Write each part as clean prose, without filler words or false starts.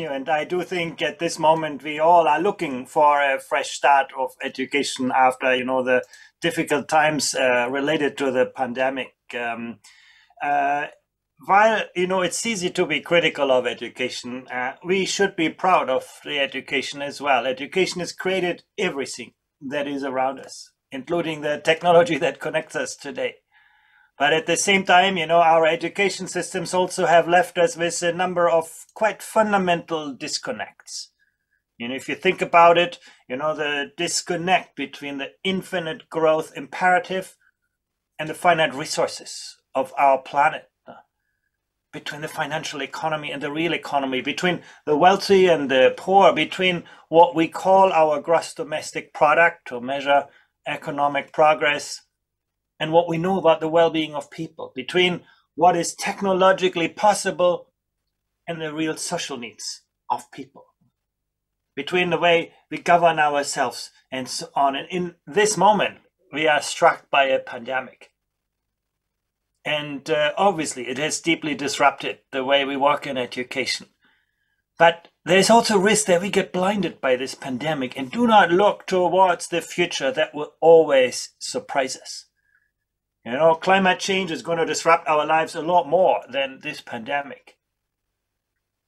And I do think at this moment we all are looking for a fresh start of education after, the difficult times related to the pandemic. Uh, while, it's easy to be critical of education, we should be proud of the education as well. Education has created everything that is around us, including the technology that connects us today. But at the same time, our education systems also have left us with a number of quite fundamental disconnects. If you think about it, the disconnect between the infinite growth imperative and the finite resources of our planet, between the financial economy and the real economy, between the wealthy and the poor, between what we call our gross domestic product to measure economic progress, and what we know about the well-being of people, between what is technologically possible and the real social needs of people, between the way we govern ourselves and so on. And in this moment, we are struck by a pandemic. And obviously, it has deeply disrupted the way we work in education. But there's also risk that we get blinded by this pandemic and do not look towards the future that will always surprise us. Climate change is going to disrupt our lives a lot more than this pandemic.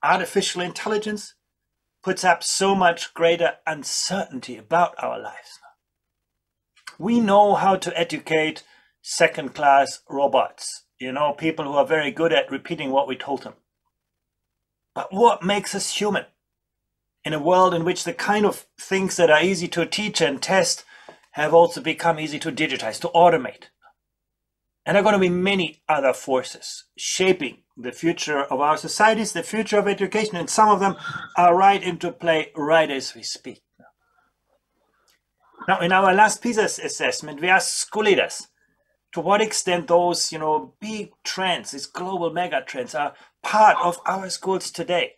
Artificial intelligence puts up so much greater uncertainty about our lives. We know how to educate second-class robots, people who are very good at repeating what we told them. But what makes us human in a world in which the kind of things that are easy to teach and test have also become easy to digitize, to automate? And there are going to be many other forces shaping the future of our societies, the future of education, and some of them are right into play right as we speak. Now, in our last PISA assessment, we asked school leaders to what extent those, big trends, these global mega trends, are part of our schools today.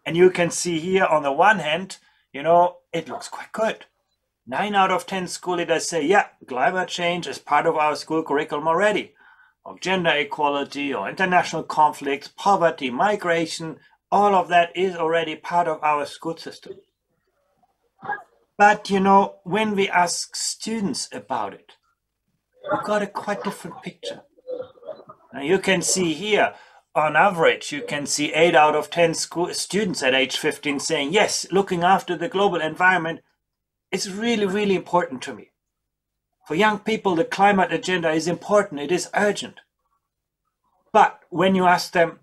And you can see here on the one hand, it looks quite good. 9 out of 10 school leaders say, yeah, climate change is part of our school curriculum already. Of gender equality or international conflicts, poverty, migration, all of that is already part of our school system. But, when we ask students about it, we got a quite different picture. Now you can see here, on average, you can see 8 out of 10 students at age 15 saying, yes, looking after the global environment is really, really important to me. For young people, the climate agenda is important. It is urgent. But when you ask them,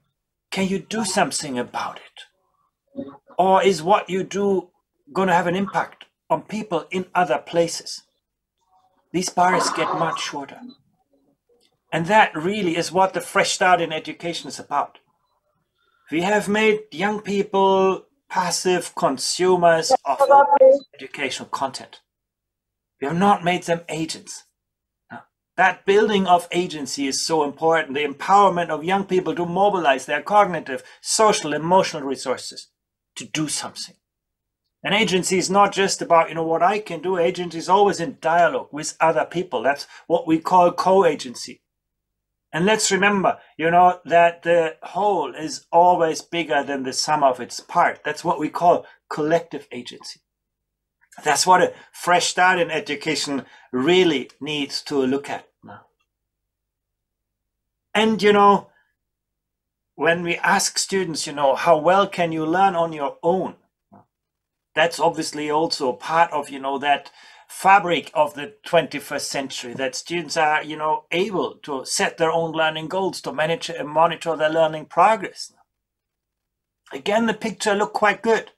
can you do something about it? Or is what you do going to have an impact on people in other places? These bars get much shorter. And that really is what the fresh start in education is about. We have made young people passive consumers of educational content. We have not made them agents. That building of agency is so important. The empowerment of young people to mobilize their cognitive, social, emotional resources to do something. And agency is not just about, what I can do. Agency is always in dialogue with other people. That's what we call co-agency. And let's remember, that the whole is always bigger than the sum of its part. That's what we call collective agency. That's what a fresh start in education really needs to look at now. And, when we ask students, how well can you learn on your own? That's obviously also part of, that fabric of the 21st century, that students are, able to set their own learning goals, to manage and monitor their learning progress. Again, the picture looked quite good.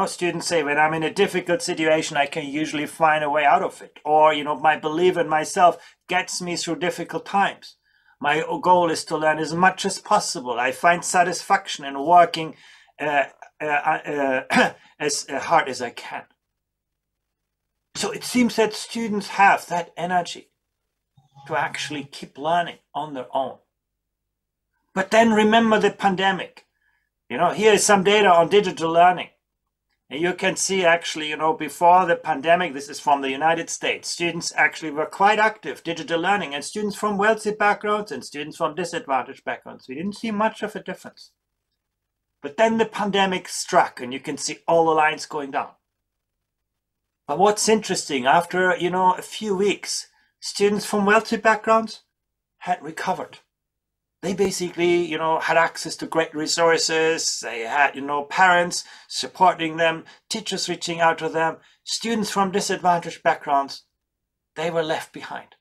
Students say, when I'm in a difficult situation, I can usually find a way out of it. Or, my belief in myself gets me through difficult times. My goal is to learn as much as possible. I find satisfaction in working as hard as I can. So it seems that students have that energy to actually keep learning on their own. But then remember the pandemic. Here is some data on digital learning. And you can see actually, before the pandemic, this is from the United States, students actually were quite active digital learning, and students from wealthy backgrounds and students from disadvantaged backgrounds. We didn't see much of a difference. But then the pandemic struck and you can see all the lines going down. But what's interesting, after, a few weeks, students from wealthy backgrounds had recovered. They basically, had access to great resources. They had, parents supporting them, teachers reaching out to them. Students from disadvantaged backgrounds, they were left behind.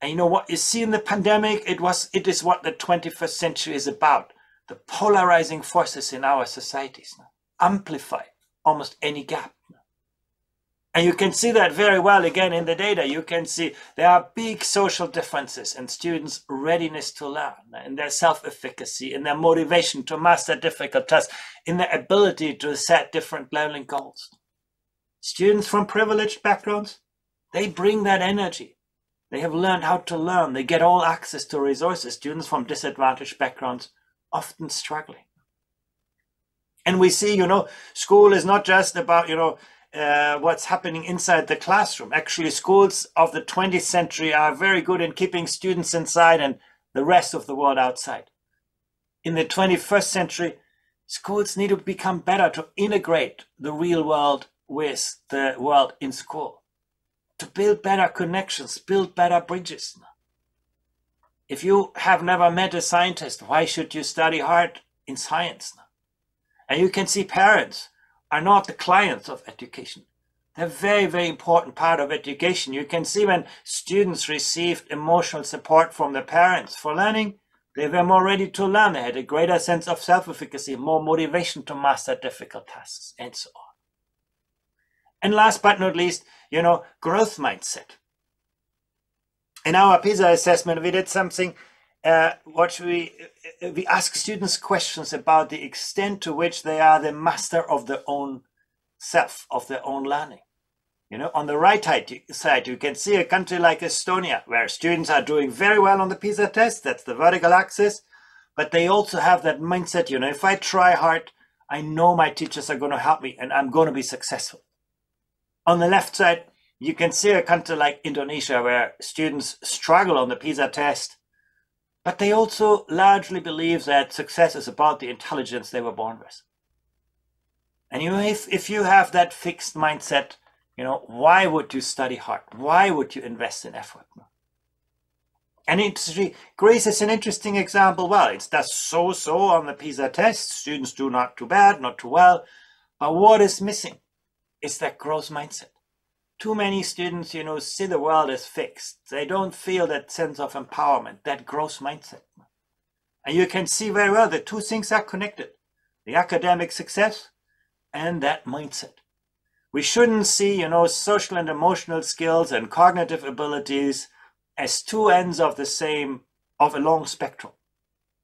And what you see in the pandemic, it is what the 21st century is about. The polarizing forces in our societies amplify almost any gap. And you can see that very well again in the data. You can see there are big social differences in students' readiness to learn, in their self-efficacy, in their motivation to master difficult tasks, in their ability to set different learning goals. Students from privileged backgrounds, they bring that energy. They have learned how to learn. They get all access to resources. Students from disadvantaged backgrounds often struggling. And we see, school is not just about, what's happening inside the classroom. Actually, schools of the 20th century are very good in keeping students inside and the rest of the world outside. In the 21st century, schools need to become better to integrate the real world with the world in school, to build better connections, build better bridges. If you have never met a scientist, why should you study hard in science? And you can see parents are not the clients of education. They're a very, very important part of education. You can see when students received emotional support from their parents for learning, they were more ready to learn. They had a greater sense of self-efficacy, more motivation to master difficult tasks, and so on. And last but not least, growth mindset. In our PISA assessment, we did something, we ask students questions about the extent to which they are the master of their own self, of their own learning. On the right side, you can see a country like Estonia, where students are doing very well on the PISA test. That's the vertical axis. But they also have that mindset, if I try hard, I know my teachers are going to help me and I'm going to be successful. On the left side, you can see a country like Indonesia, where students struggle on the PISA test, but they also largely believe that success is about the intelligence they were born with. And if you have that fixed mindset, why would you study hard? Why would you invest in effort? And Greece is an interesting example. Well, it does so-so on the PISA test. Students do not too bad, not too well. But what is missing is that growth mindset. Too many students, see the world as fixed. They don't feel that sense of empowerment, that growth mindset. And you can see very well that two things are connected: the academic success and that mindset. We shouldn't see, social and emotional skills and cognitive abilities as two ends of a long spectrum.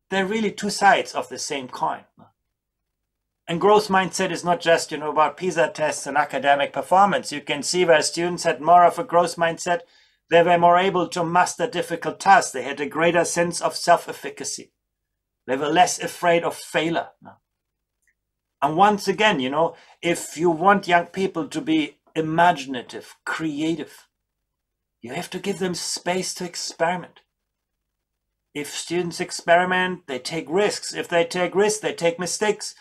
They're really two sides of the same coin. And growth mindset is not just, about PISA tests and academic performance. You can see where students had more of a growth mindset, they were more able to master difficult tasks. They had a greater sense of self-efficacy. They were less afraid of failure. And once again, if you want young people to be imaginative, creative, you have to give them space to experiment. If students experiment, they take risks. If they take risks, they take mistakes.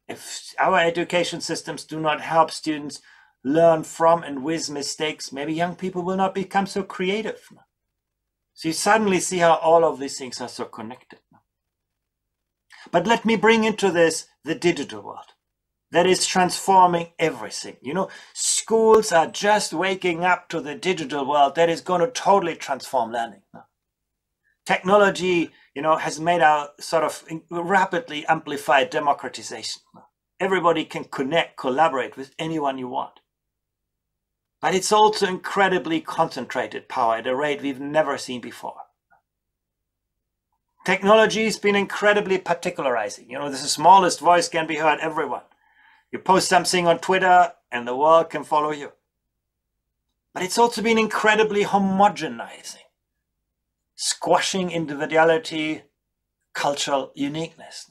If our education systems do not help students learn from and with mistakes, maybe young people will not become so creative. So you suddenly see how all of these things are so connected. But let me bring into this the digital world that is transforming everything. Schools are just waking up to the digital world that is going to totally transform learning. Technology, has made our sort of rapidly amplified democratization. Everybody can connect, collaborate with anyone you want. But it's also incredibly concentrated power at a rate we've never seen before. Technology has been incredibly particularizing. The smallest voice can be heard everywhere. You post something on Twitter and the world can follow you. But it's also been incredibly homogenizing, squashing individuality, cultural uniqueness.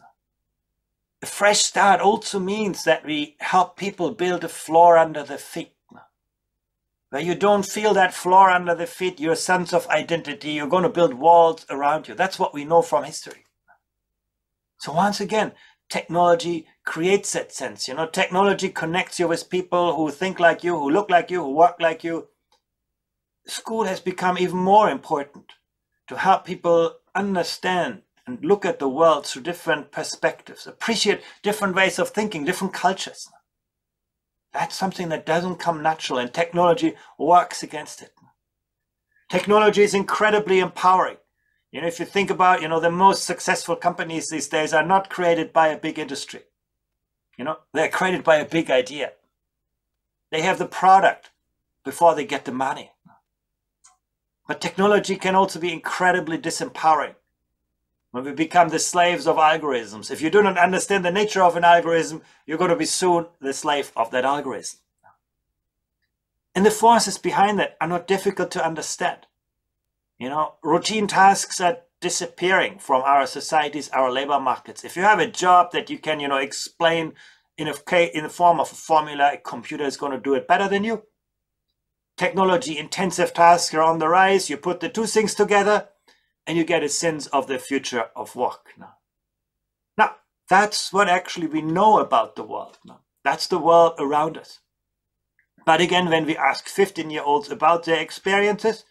A fresh start also means that we help people build a floor under the feet. Where you don't feel that floor under the feet, your sense of identity, you're going to build walls around you. That's what we know from history. So once again, technology creates that sense. You know, technology connects you with people who think like you, who look like you, who work like you. School has become even more important to help people understand and look at the world through different perspectives, appreciate different ways of thinking, different cultures. That's something that doesn't come natural, and technology works against it. Technology is incredibly empowering. You know, if you think about, you know, the most successful companies these days are not created by a big industry. You know, they're created by a big idea. They have the product before they get the money. But technology can also be incredibly disempowering when we become the slaves of algorithms. If you do not understand the nature of an algorithm, you're going to be soon the slave of that algorithm. And the forces behind that are not difficult to understand. You know, routine tasks are disappearing from our societies, our labor markets. If you have a job that you can, you know, explain in the form of a formula, a computer is going to do it better than you. Technology intensive tasks are on the rise. You put the two things together and you get a sense of the future of work. Now, that's what actually we know about the world. That's the world around us. But again, when we ask 15-year-olds about their experiences,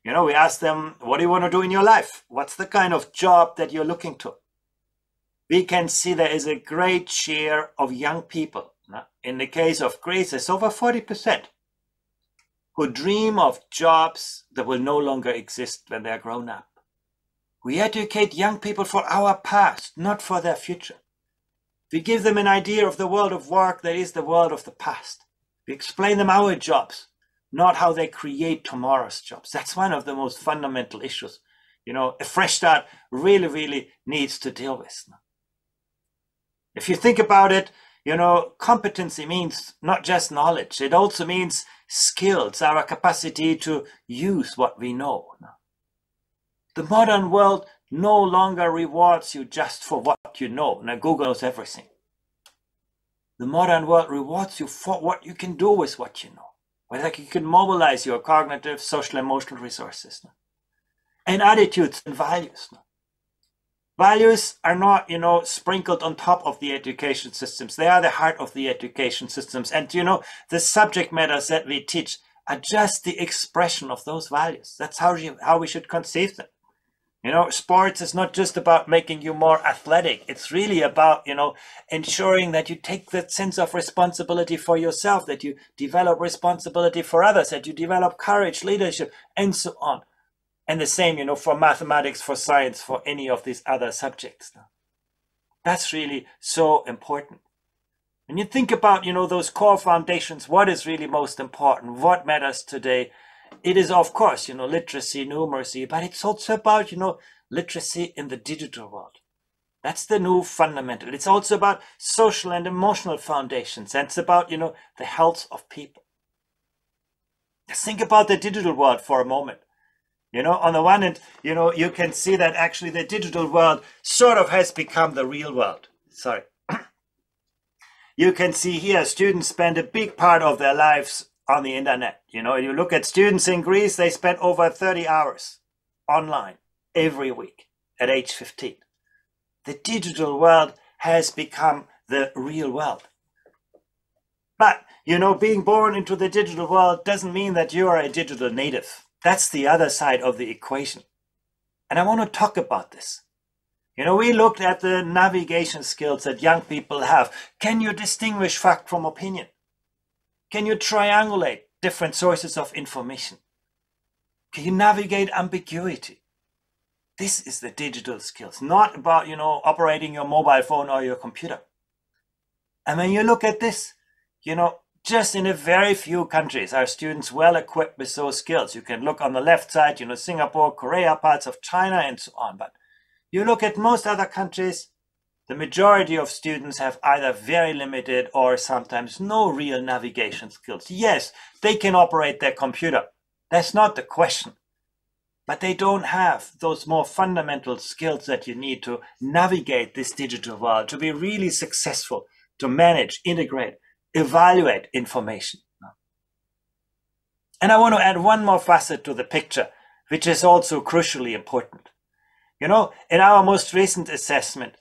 you know, we ask them, what do you want to do in your life? What's the kind of job that you're looking to? We can see there is a great share of young people. In the case of Greece, it's over 40%. Who dream of jobs that will no longer exist when they're grown up. We educate young people for our past, not for their future. We give them an idea of the world of work that is the world of the past. We explain them our jobs, not how they create tomorrow's jobs. That's one of the most fundamental issues, you know, a fresh start really needs to deal with. If you think about it, you know, competency means not just knowledge. It also means skills, our capacity to use what we know. The modern world no longer rewards you just for what you know. Now, Google knows everything. The modern world rewards you for what you can do with what you know. Whether you can mobilize your cognitive, social, emotional resources. And attitudes and values. Values are not, you know, sprinkled on top of the education systems. They are the heart of the education systems. And, you know, the subject matters that we teach are just the expression of those values. That's how we should conceive them. You know, sports is not just about making you more athletic. It's really about, you know, ensuring that you take that sense of responsibility for yourself, that you develop responsibility for others, that you develop courage, leadership, and so on. And the same, you know, for mathematics, for science, for any of these other subjects. That's really so important. When you think about, you know, those core foundations, what is really most important? What matters today? It is, of course, you know, literacy, numeracy, but it's also about, you know, literacy in the digital world. That's the new fundamental. It's also about social and emotional foundations. And it's about, you know, the health of people. Just think about the digital world for a moment. You know, on the one hand, you know, you can see that actually the digital world sort of has become the real world. Sorry. You can see here students spend a big part of their lives on the internet. You know, you look at students in Greece, they spend over 30 hours online every week at age 15. The digital world has become the real world. But, you know, being born into the digital world doesn't mean that you are a digital native. That's the other side of the equation. And I want to talk about this. You know, we looked at the navigation skills that young people have. Can you distinguish fact from opinion? Can you triangulate different sources of information? Can you navigate ambiguity? This is the digital skills, not about, you know, operating your mobile phone or your computer. And when you look at this, you know, just in a very few countries are students well equipped with those skills. You can look on the left side, you know, Singapore, Korea, parts of China, and so on. But you look at most other countries, the majority of students have either very limited or sometimes no real navigation skills. Yes, they can operate their computer. That's not the question. But they don't have those more fundamental skills that you need to navigate this digital world, to be really successful, to manage, integrate, evaluate information. And I want to add one more facet to the picture, which is also crucially important. You know, in our most recent assessment,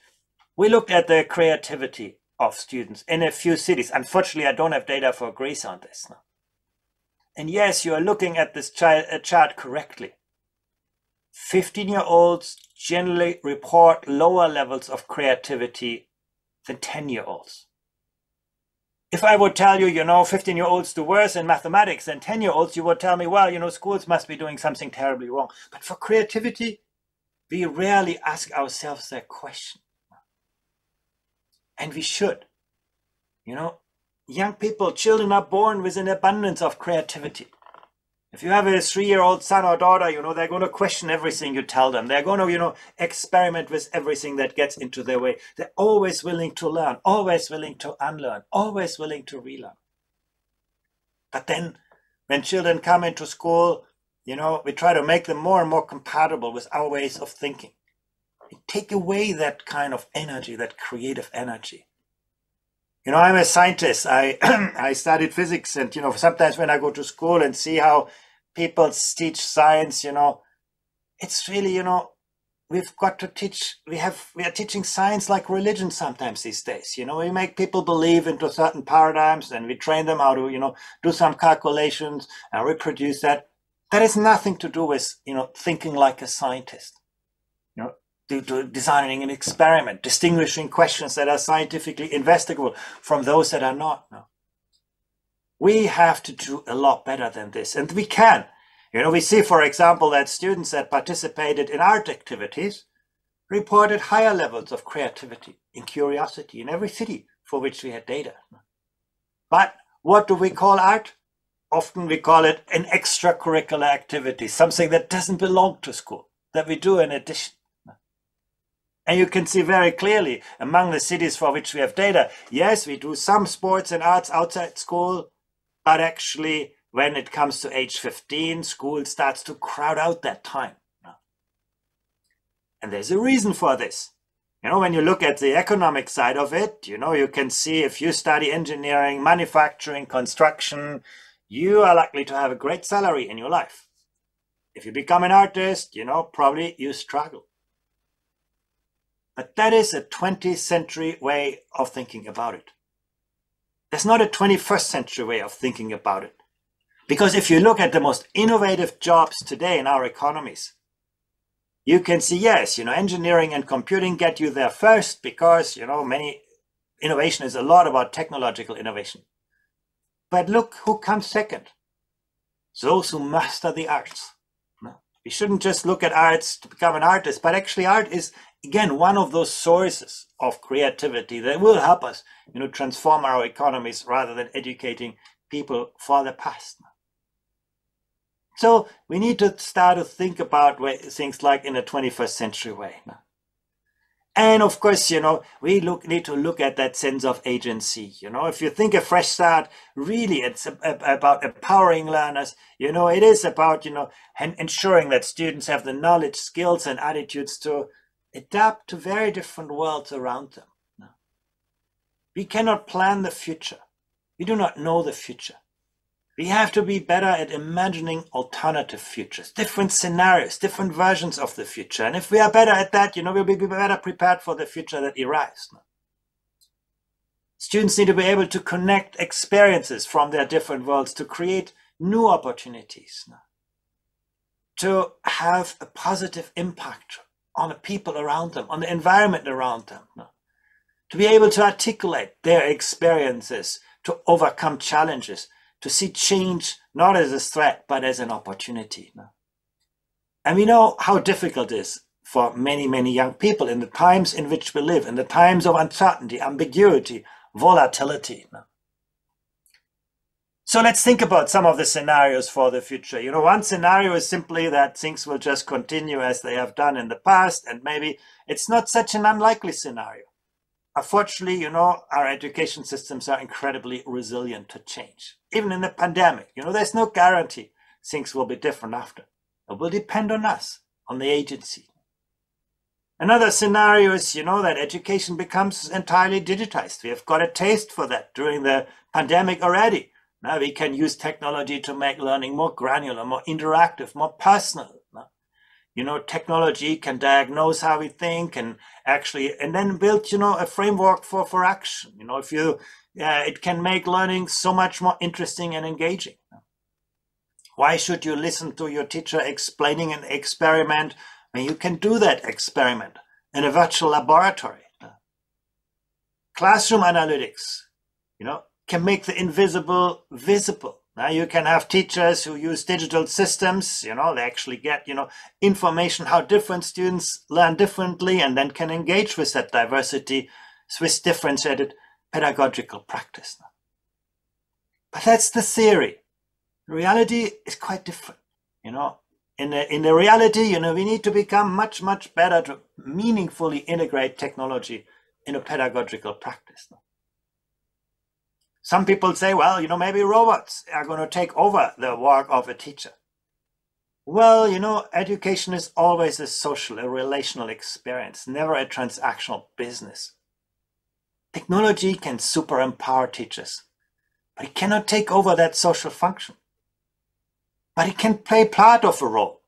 We looked at the creativity of students in a few cities. Unfortunately, I don't have data for Greece on this now. And yes, you are looking at this chart correctly. 15-year-olds generally report lower levels of creativity than 10-year-olds. If I would tell you, 15-year-olds do worse in mathematics than 10-year-olds, you would tell me, well, schools must be doing something terribly wrong. But for creativity, we rarely ask ourselves that question. And we should. Young people, children are born with an abundance of creativity. If you have a 3-year-old son or daughter, they're going to question everything you tell them. They're going to, experiment with everything that gets into their way. They're always willing to learn, always willing to unlearn, always willing to relearn. But then when children come into school, we try to make them more and more compatible with our ways of thinking. We take away that kind of energy, that creative energy. I'm a scientist. I studied physics, and sometimes when I go to school and see how people teach science, it's really, we've got to teach. We are teaching science like religion sometimes these days. We make people believe into certain paradigms, and we train them how to do some calculations and reproduce that. That has nothing to do with thinking like a scientist. To designing an experiment, distinguishing questions that are scientifically investigable from those that are not. No. We have to do a lot better than this, and we can. We see, for example, that students that participated in art activities reported higher levels of creativity and curiosity in every city for which we had data. But what do we call art? Often we call it an extracurricular activity, something that doesn't belong to school, that we do in addition. And you can see very clearly among the cities for which we have data, yes, we do some sports and arts outside school, but actually when it comes to age 15, school starts to crowd out that time. And there's a reason for this. When you look at the economic side of it, you can see if you study engineering, manufacturing, construction, you are likely to have a great salary in your life. If you become an artist, probably you struggle. But that is a 20th century way of thinking about it. There's not a 21st century way of thinking about it. Because if you look at the most innovative jobs today in our economies, you can see, yes, engineering and computing get you there first because, many innovation is a lot about technological innovation. But look who comes second. Those who master the arts. We shouldn't just look at arts to become an artist, but actually art is, again, one of those sources of creativity that will help us, transform our economies rather than educating people for the past. So we need to start to think about things like in a 21st century way. And of course, we need to look at that sense of agency. If you think a fresh start, really it's about empowering learners. It is about, ensuring that students have the knowledge, skills, and attitudes to adapt to very different worlds around them. We cannot plan the future. We do not know the future. We have to be better at imagining alternative futures, different scenarios, different versions of the future. And if we are better at that, we'll be better prepared for the future that arrives. Students need to be able to connect experiences from their different worlds to create new opportunities, to have a positive impact on the people around them, on the environment around them, to be able to articulate their experiences, to overcome challenges, to see change not as a threat, but as an opportunity. And we know how difficult it is for many, many young people in the times in which we live, in the times of uncertainty, ambiguity, volatility. So let's think about some of the scenarios for the future. One scenario is simply that things will just continue as they have done in the past, and maybe it's not such an unlikely scenario. Unfortunately, our education systems are incredibly resilient to change. Even in the pandemic, there's no guarantee things will be different after. It will depend on us, on the agency. Another scenario is, that education becomes entirely digitized. We have got a taste for that during the pandemic already. Now we can use technology to make learning more granular, more interactive, more personal. technology can diagnose how we think and then build, a framework for action. If you, it can make learning so much more interesting and engaging. Why should you listen to your teacher explaining an experiment when you can do that experiment in a virtual laboratory? Classroom analytics, can make the invisible visible. Now you can have teachers who use digital systems, they actually get, information how different students learn differently and then can engage with that diversity with differentiated pedagogical practice. But that's the theory. The reality is quite different. In the reality, we need to become much, much better to meaningfully integrate technology in a pedagogical practice. Some people say, well, maybe robots are going to take over the work of a teacher. Well, education is always a social, a relational experience, never a transactional business. Technology can super empower teachers, but it cannot take over that social function. But it can play part of a role.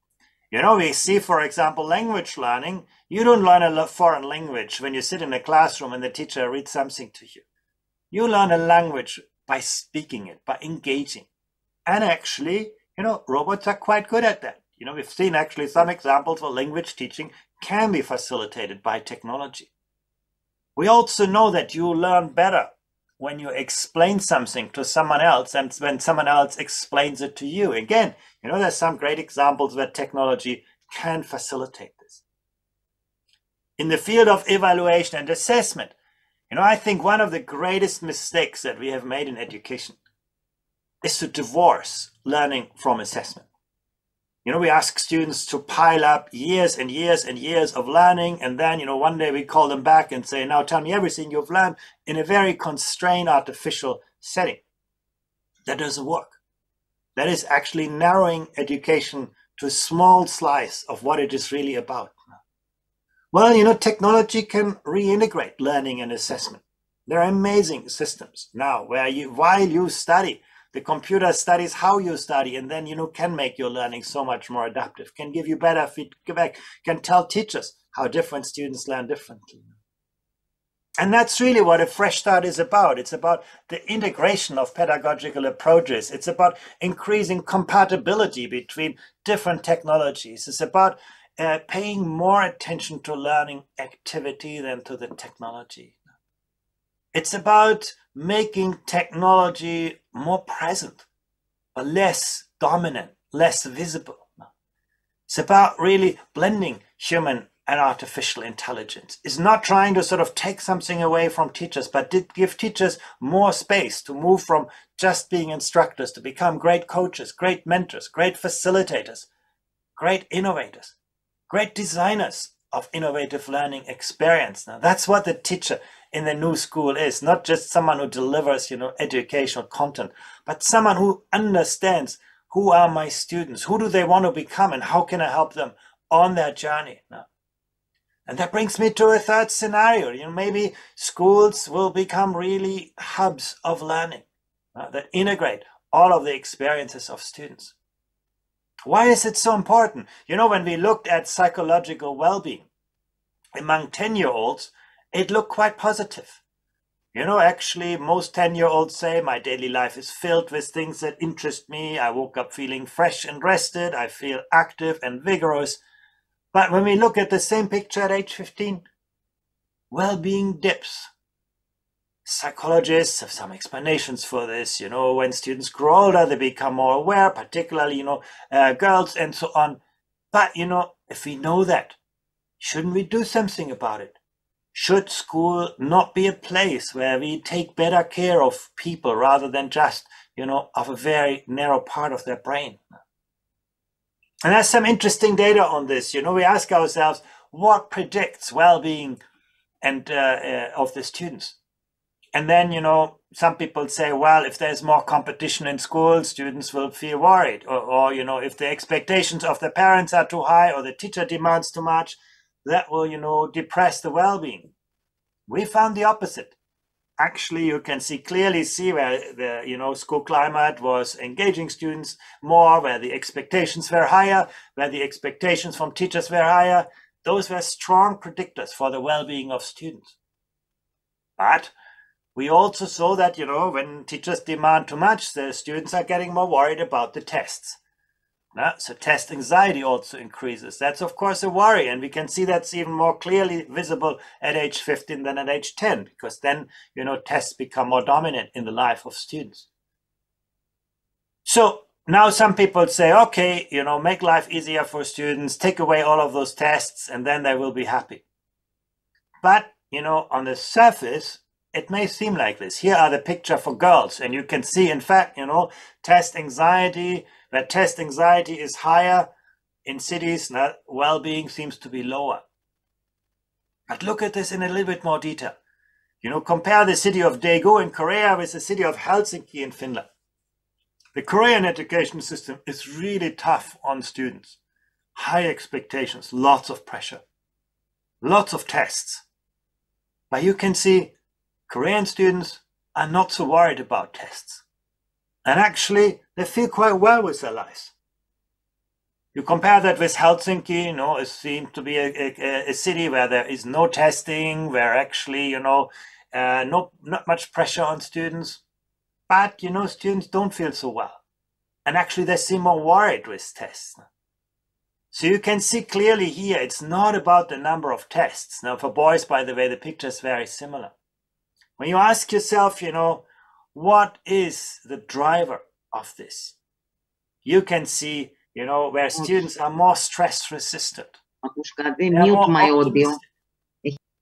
We see, for example, language learning. You don't learn a foreign language when you sit in a classroom and the teacher reads something to you. You learn a language by speaking it, by engaging. And actually, robots are quite good at that. We've seen actually some examples where language teaching can be facilitated by technology. We also know that you learn better when you explain something to someone else and when someone else explains it to you. Again, there's some great examples where technology can facilitate this. In the field of evaluation and assessment, I think one of the greatest mistakes that we have made in education is to divorce learning from assessment. We ask students to pile up years and years and years of learning, and then, one day we call them back and say, now tell me everything you've learned in a very constrained artificial setting. That doesn't work. That is actually narrowing education to a small slice of what it is really about. Well, technology can reintegrate learning and assessment. There are amazing systems now where while you study, the computer studies how you study and then, can make your learning so much more adaptive, can give you better feedback, can tell teachers how different students learn differently. And that's really what a fresh start is about. It's about the integration of pedagogical approaches. It's about increasing compatibility between different technologies. It's about paying more attention to learning activity than to the technology. It's about making technology more present, but less dominant, less visible. It's about really blending human and artificial intelligence. It's not trying to sort of take something away from teachers, but to give teachers more space to move from just being instructors to become great coaches, great mentors, great facilitators, great innovators, great designers of innovative learning experience. Now, that's what the teacher in the new school is, not just someone who delivers, educational content, but someone who understands who are my students, who do they want to become, and how can I help them on their journey. Now, and that brings me to a third scenario. Maybe schools will become really hubs of learning that integrate all of the experiences of students. Why is it so important? When we looked at psychological well-being among 10-year-olds, it looked quite positive. Actually, most 10-year-olds say my daily life is filled with things that interest me. I woke up feeling fresh and rested. I feel active and vigorous. But when we look at the same picture at age 15, well-being dips. Psychologists have some explanations for this. When students grow older, they become more aware, particularly, girls and so on. But, if we know that, shouldn't we do something about it? Should school not be a place where we take better care of people rather than just, of a very narrow part of their brain? And there's some interesting data on this. We ask ourselves, what predicts well-being and of the students? And then, some people say, well, if there's more competition in school, students will feel worried. Or if the expectations of the parents are too high or the teacher demands too much, that will, depress the well-being. We found the opposite. actually you can clearly see where the school climate was engaging students more, where the expectations were higher, where the expectations from teachers were higher. Those were strong predictors for the well-being of students. But we also saw that when teachers demand too much, the students are getting more worried about the tests. So test anxiety also increases. That's of course a worry, and we can see that's even more clearly visible at age 15 than at age 10, because then tests become more dominant in the life of students. So now some people say, okay, make life easier for students, take away all of those tests, and then they will be happy. But on the surface, it may seem like this. Here are the picture for girls, and you can see, in fact, test anxiety. Where test anxiety is higher in cities, well-being seems to be lower. But look at this in a little bit more detail. Compare the city of Daegu in Korea with the city of Helsinki in Finland. The Korean education system is really tough on students. High expectations, lots of pressure, lots of tests. But you can see Korean students are not so worried about tests. And actually, they feel quite well with their lives. You compare that with Helsinki, it seems to be a city where there is no testing, where actually, not much pressure on students. But, students don't feel so well. And actually, they seem more worried with tests. So you can see clearly here, it's not about the number of tests. Now, for boys, by the way, the picture is very similar. When you ask yourself, what is the driver of this? You can see, where students are more stress resistant,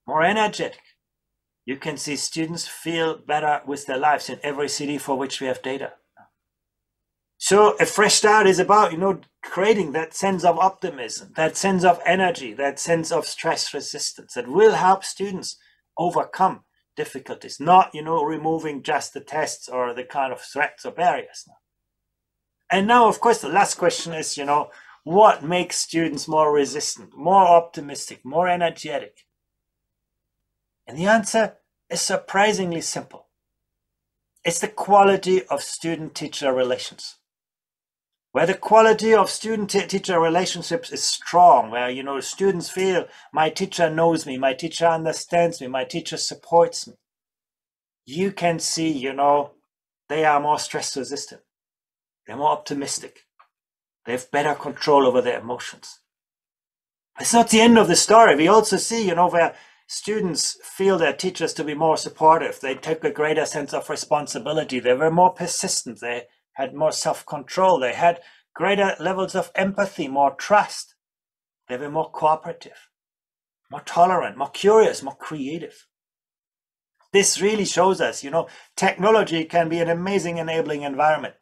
more energetic. You can see students feel better with their lives in every city for which we have data. So a fresh start is about, creating that sense of optimism, that sense of energy, that sense of stress resistance that will help students overcome difficulties, not, removing just the tests or the kind of threats or barriers. And now, of course, the last question is, what makes students more resistant, more optimistic, more energetic? And the answer is surprisingly simple. It's the quality of student-teacher relations. Where the quality of student-teacher relationships is strong, where, students feel my teacher knows me, my teacher understands me, my teacher supports me. You can see, they are more stress resistant. They're more optimistic. They have better control over their emotions. It's not the end of the story. We also see, where students feel their teachers to be more supportive. They took a greater sense of responsibility. They were more persistent. They had more self-control. They had greater levels of empathy, more trust. They were more cooperative, more tolerant, more curious, more creative. This really shows us, technology can be an amazing enabling environment,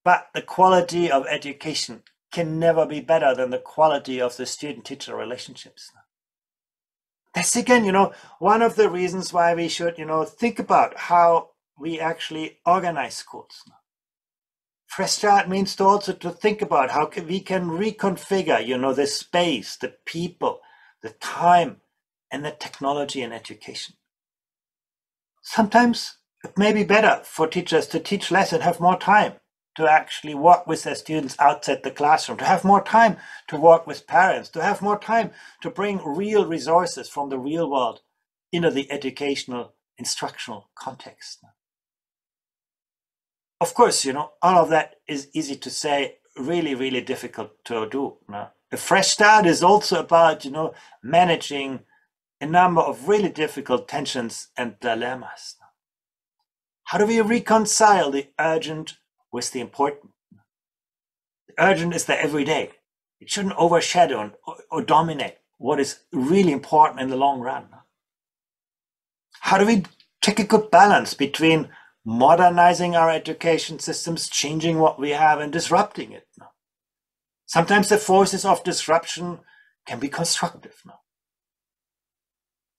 but the quality of education can never be better than the quality of the student-teacher relationships. That's again, one of the reasons why we should, think about how we actually organize schools. Fresh start means also to think about how we can reconfigure, the space, the people, the time, and the technology in education. Sometimes it may be better for teachers to teach less and have more time to actually work with their students outside the classroom, to have more time to work with parents, to have more time to bring real resources from the real world into the educational, instructional context. Of course, all of that is easy to say, really, really difficult to do. A fresh start is also about, managing a number of really difficult tensions and dilemmas. How do we reconcile the urgent with the important? The urgent is the everyday. It shouldn't overshadow or dominate what is really important in the long run. How do we take a good balance between modernizing our education systems, changing what we have, and disrupting it? Sometimes the forces of disruption can be constructive.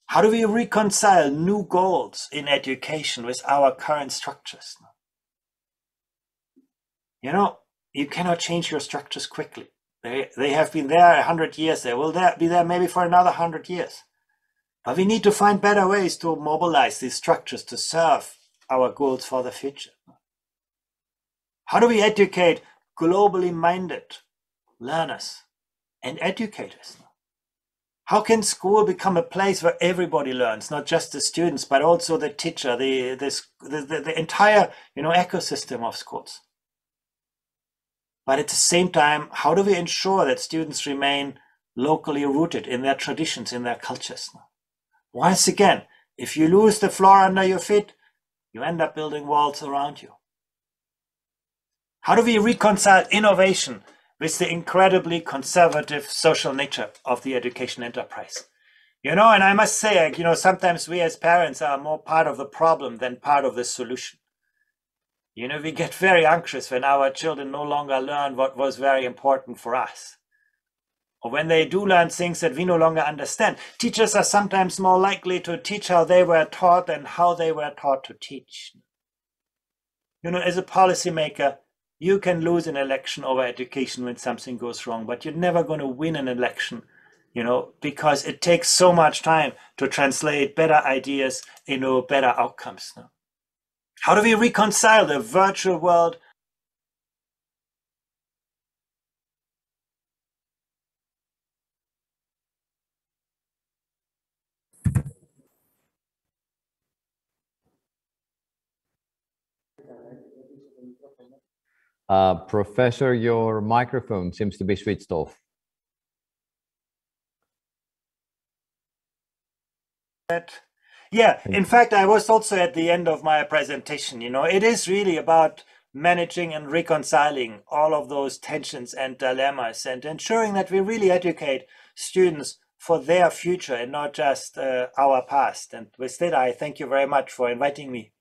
How do we reconcile new goals in education with our current structures? You cannot change your structures quickly. They have been there 100 years. They will be there maybe for another 100 years. But we need to find better ways to mobilize these structures to serve our goals for the future. How do we educate globally minded learners and educators? How can school become a place where everybody learns, not just the students, but also the teacher, the entire ecosystem of schools? But at the same time, how do we ensure that students remain locally rooted in their traditions, in their cultures? Once again, if you lose the floor under your feet, you end up building walls around you. How do we reconcile innovation with the incredibly conservative social nature of the education enterprise? And I must say, sometimes we as parents are more part of the problem than part of the solution. We get very anxious when our children no longer learn what was very important for us. Or when they do learn things that we no longer understand. Teachers are sometimes more likely to teach how they were taught than how they were taught to teach. As a policymaker, you can lose an election over education when something goes wrong, but you're never going to win an election, because it takes so much time to translate better ideas into better outcomes. How do we reconcile the virtual world Professor, your microphone seems to be switched off. Yeah, in fact, I was also at the end of my presentation. It is really about managing and reconciling all of those tensions and dilemmas and ensuring that we really educate students for their future and not just our past. And with that, I thank you very much for inviting me.